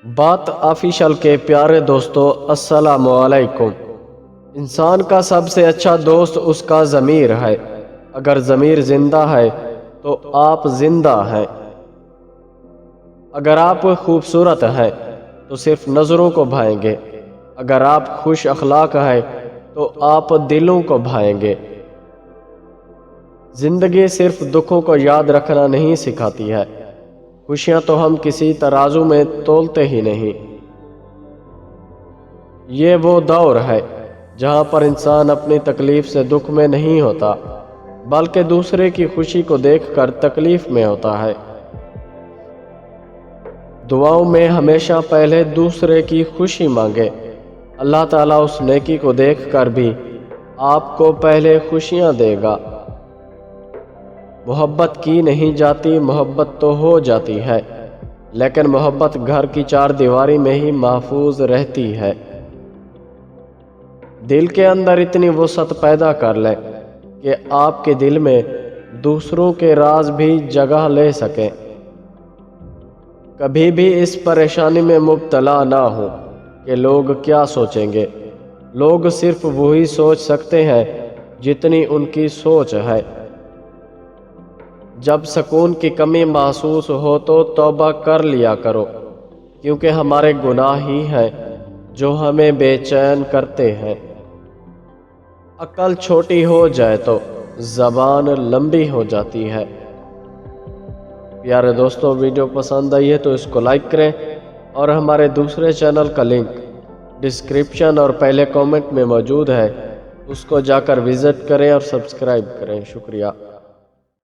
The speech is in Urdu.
بات آفیشل کے پیارے دوستو، السلام علیکم۔ انسان کا سب سے اچھا دوست اس کا ضمیر ہے۔ اگر ضمیر زندہ ہے تو آپ زندہ ہیں۔ اگر آپ خوبصورت ہیں تو صرف نظروں کو بھائیں گے۔ اگر آپ خوش اخلاق ہیں تو آپ دلوں کو بھائیں گے۔ زندگی صرف دکھوں کو یاد رکھنا نہیں سکھاتی ہے، خوشیاں تو ہم کسی ترازو میں تولتے ہی نہیں۔ یہ وہ دور ہے جہاں پر انسان اپنی تکلیف سے دکھ میں نہیں ہوتا، بلکہ دوسرے کی خوشی کو دیکھ کر تکلیف میں ہوتا ہے۔ دعاؤں میں ہمیشہ پہلے دوسرے کی خوشی مانگے، اللہ تعالیٰ اس نیکی کو دیکھ کر بھی آپ کو پہلے خوشیاں دے گا۔ محبت کی نہیں جاتی، محبت تو ہو جاتی ہے، لیکن محبت گھر کی چار دیواری میں ہی محفوظ رہتی ہے۔ دل کے اندر اتنی وسعت پیدا کر لیں کہ آپ کے دل میں دوسروں کے راز بھی جگہ لے سکیں۔ کبھی بھی اس پریشانی میں مبتلا نہ ہو کہ لوگ کیا سوچیں گے۔ لوگ صرف وہی سوچ سکتے ہیں جتنی ان کی سوچ ہے۔ جب سکون کی کمی محسوس ہو تو توبہ کر لیا کرو، کیونکہ ہمارے گناہ ہی ہیں جو ہمیں بے چین کرتے ہیں۔ عقل چھوٹی ہو جائے تو زبان لمبی ہو جاتی ہے۔ پیارے دوستو، ویڈیو پسند آئی ہے تو اس کو لائک کریں، اور ہمارے دوسرے چینل کا لنک ڈسکرپشن اور پہلے کامنٹ میں موجود ہے، اس کو جا کر وزٹ کریں اور سبسکرائب کریں۔ شکریہ۔